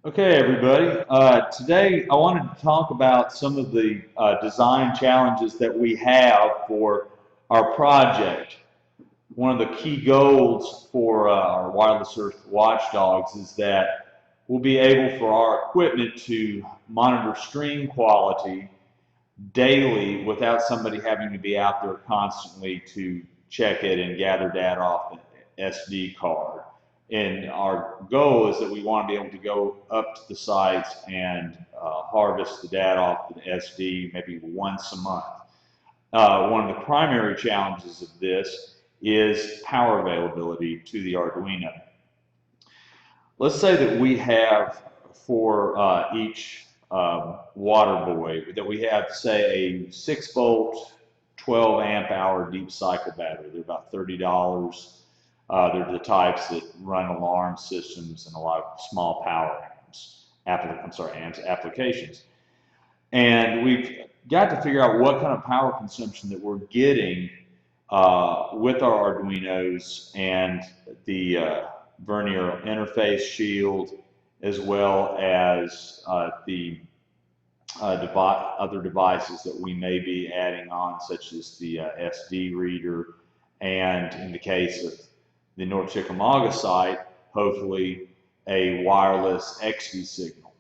Okay, everybody. Today I wanted to talk about some of the design challenges that we have for our project. One of the key goals for our wireless Earth watchdogs is that we'll be able for our equipment to monitor stream quality daily without somebody having to be out there constantly to check it and gather data off the SD card. And our goal is that we want to be able to go up to the sites and harvest the data off the SD maybe once a month. One of the primary challenges of this is power availability to the Arduino. Let's say that we have for each water buoy that we have, say, a 6-volt, 12 amp hour deep cycle battery. They're about $30. They're the types that run alarm systems and a lot of small power amps applications. And we've got to figure out what kind of power consumption that we're getting with our Arduinos and the Vernier interface shield, as well as the other devices that we may be adding on, such as the SD reader, and in the case of the North Chickamauga site, hopefully a wireless XV signal.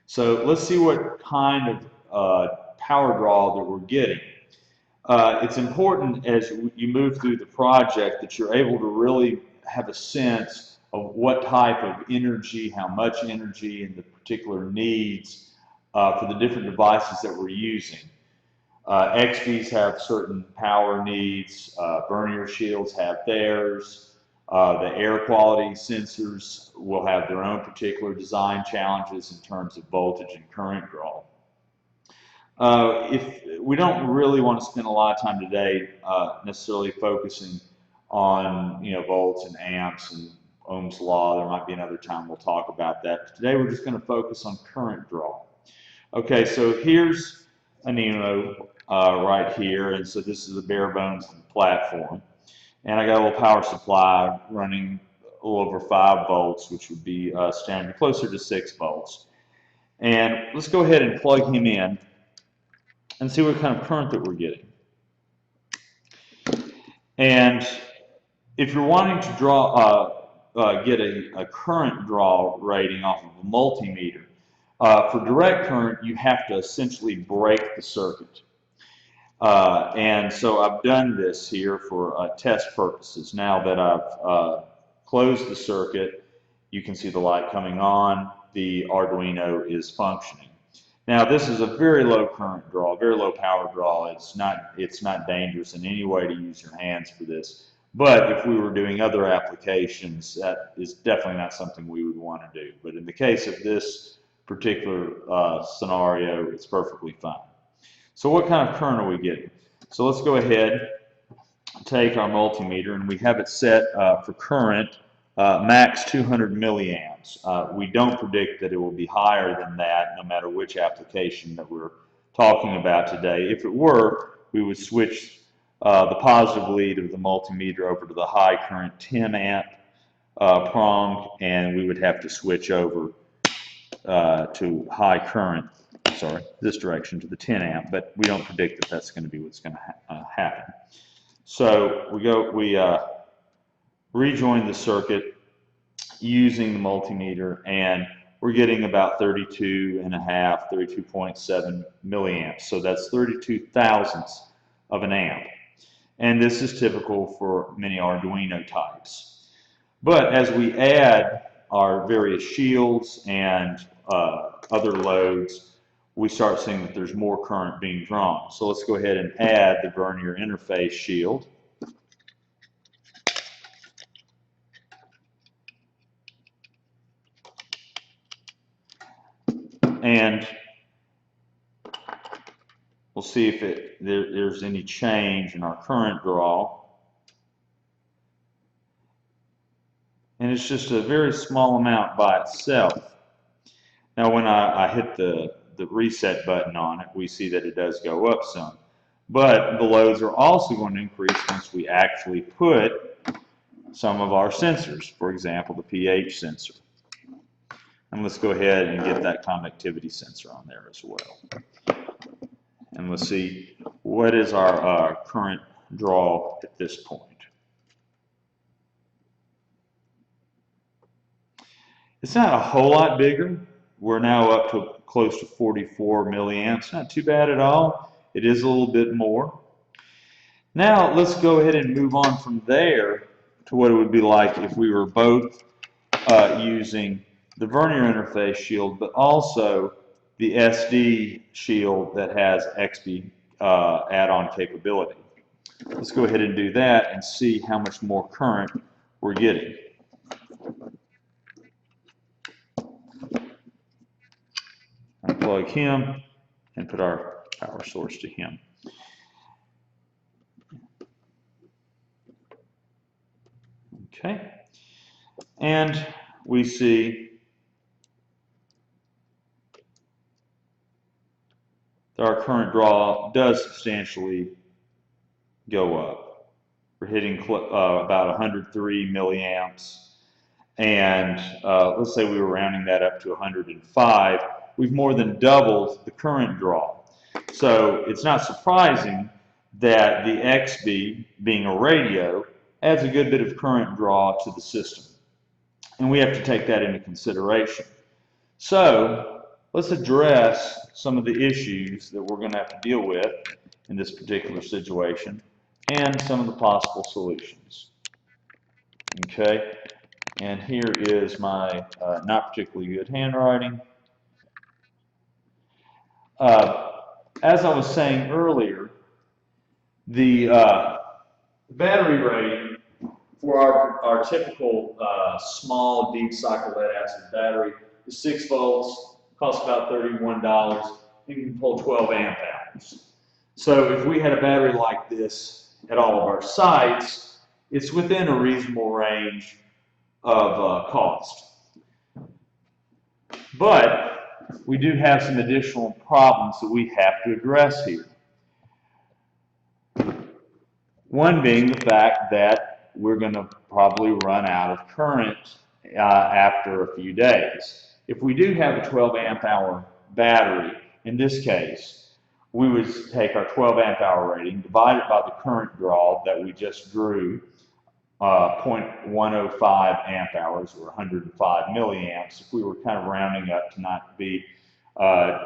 So let's see what kind of power draw that we're getting. It's important as you move through the project that you're able to really have a sense of what type of energy, how much energy, and the particular needs for the different devices that we're using. XVs have certain power needs, Vernier shields have theirs, the air quality sensors will have their own particular design challenges in terms of voltage and current draw. If we don't really want to spend a lot of time today necessarily focusing on volts and amps and Ohm's law, there might be another time we'll talk about that. Today we're just going to focus on current draw. Okay, so here's an Uno right here, and so this is a bare bones platform, and I got a little power supply running a little over 5 volts, which would be standard closer to 6 volts. And let's go ahead and plug him in and see what kind of current that we're getting. And if you're wanting to get a current draw rating off of a multimeter, for direct current, you have to essentially break the circuit. And so I've done this here for test purposes. Now that I've closed the circuit, you can see the light coming on. The Arduino is functioning. Now this is a very low current draw, very low power draw. It's not dangerous in any way to use your hands for this. But if we were doing other applications, that is definitely not something we would want to do. But in the case of this particular scenario, it's perfectly fine. So what kind of current are we getting? So let's go ahead, take our multimeter, and we have it set for current max 200 milliamps. We don't predict that it will be higher than that no matter which application that we're talking about today. If it were, we would switch the positive lead of the multimeter over to the high current 10 amp prong, and we would have to switch over to high current, this direction to the 10 amp, but we don't predict that that's going to be what's going to happen. So we rejoin the circuit using the multimeter, and we're getting about 32.7 milliamps. So that's 32 thousandths of an amp. And this is typical for many Arduino types. But as we add our various shields and other loads, we start seeing that there's more current being drawn. So let's go ahead and add the Vernier interface shield. And we'll see if there's any change in our current draw. And it's just a very small amount by itself. Now when I hit the reset button on it, we see that it does go up some. But the loads are also going to increase once we actually put some of our sensors, for example, the pH sensor. And let's go ahead and get that conductivity sensor on there as well. And let's see what is our current draw at this point. It's not a whole lot bigger. We're now up to close to 44 milliamps. Not too bad at all. It is a little bit more. Now let's go ahead and move on from there to what it would be like if we were both using the Vernier interface shield, but also the SD shield that has XB add-on capability. Let's go ahead and do that and see how much more current we're getting. Unplug him and put our power source to him. Okay, and we see that our current draw does substantially go up. We're hitting about 103 milliamps, and let's say we were rounding that up to 105. We've more than doubled the current draw. So it's not surprising that the XB, being a radio, adds a good bit of current draw to the system. And we have to take that into consideration. So let's address some of the issues that we're going to have to deal with in this particular situation and some of the possible solutions. Okay, and here is my not particularly good handwriting. As I was saying earlier, the battery rating for our typical small deep cycle lead acid battery is 6 volts, costs about $31, and can pull 12 amp hours. So if we had a battery like this at all of our sites, it's within a reasonable range of cost. But we do have some additional problems that we have to address here. One being the fact that we're going to probably run out of current after a few days. If we do have a 12 amp hour battery, in this case, we would take our 12 amp hour rating, divide it by the current draw that we just drew, 0.105 amp hours or 105 milliamps, if we were kind of rounding up to not be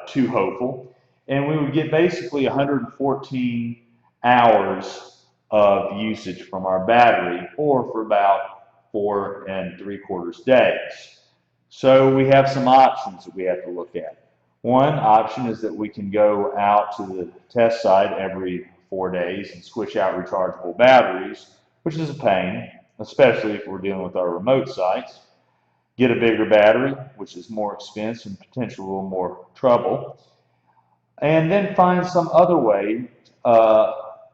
too hopeful. And we would get basically 114 hours of usage from our battery, or for about 4 3/4 days. So we have some options that we have to look at. One option is that we can go out to the test site every 4 days and switch out rechargeable batteries, which is a pain, especially if we're dealing with our remote sites. Get a bigger battery, which is more expensive and potentially a little more trouble. And then find some other way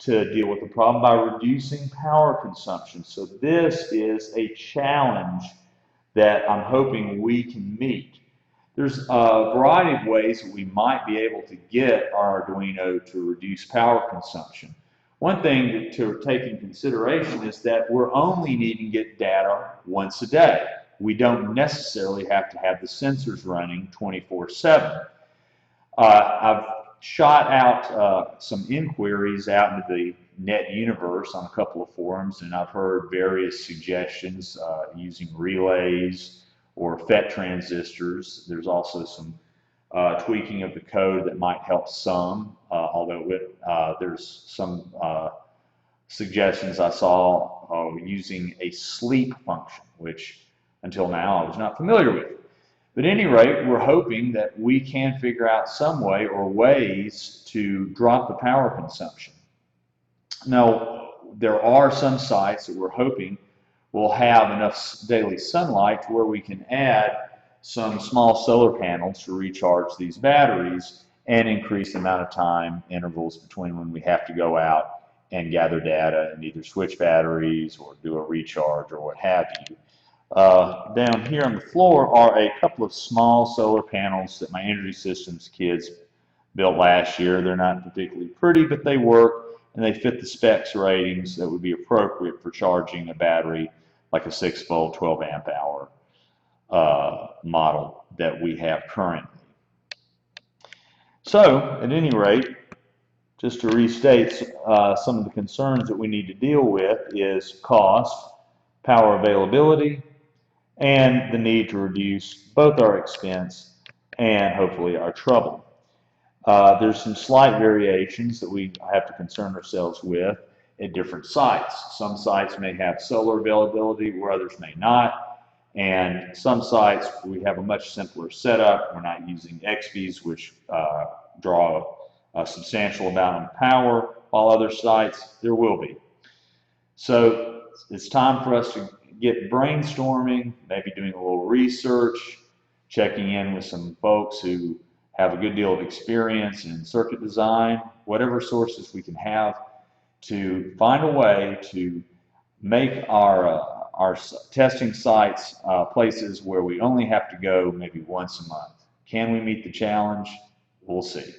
to deal with the problem by reducing power consumption. So this is a challenge that I'm hoping we can meet. There's a variety of ways that we might be able to get our Arduino to reduce power consumption. One thing to take in consideration is that we're only needing to get data once a day. We don't necessarily have to have the sensors running 24/7. I've shot out some inquiries out into the net universe on a couple of forums, and I've heard various suggestions using relays or FET transistors. There's also some tweaking of the code that might help some, although there's some suggestions I saw using a sleep function, which until now I was not familiar with. But at any rate, we're hoping that we can figure out some way or ways to drop the power consumption. Now, there are some sites that we're hoping will have enough daily sunlight to where we can add some small solar panels to recharge these batteries and increase the amount of time intervals between when we have to go out and gather data and either switch batteries or do a recharge or what have you. Down here on the floor are a couple of small solar panels that my Energy Systems kids built last year. They're not particularly pretty, but they work and they fit the specs ratings that would be appropriate for charging a battery like a 6 volt 12 amp hour model that we have currently. So, at any rate, just to restate some of the concerns that we need to deal with is cost, power availability, and the need to reduce both our expense and hopefully our trouble. There's some slight variations that we have to concern ourselves with at different sites. Some sites may have solar availability where others may not, and some sites we have a much simpler setup. We're not using XPs, which draw a substantial amount of power, while other sites there will be. So it's time for us to get brainstorming, maybe doing a little research, checking in with some folks who have a good deal of experience in circuit design, whatever sources we can have to find a way to make our testing sites places where we only have to go maybe once a month. Can we meet the challenge? We'll see.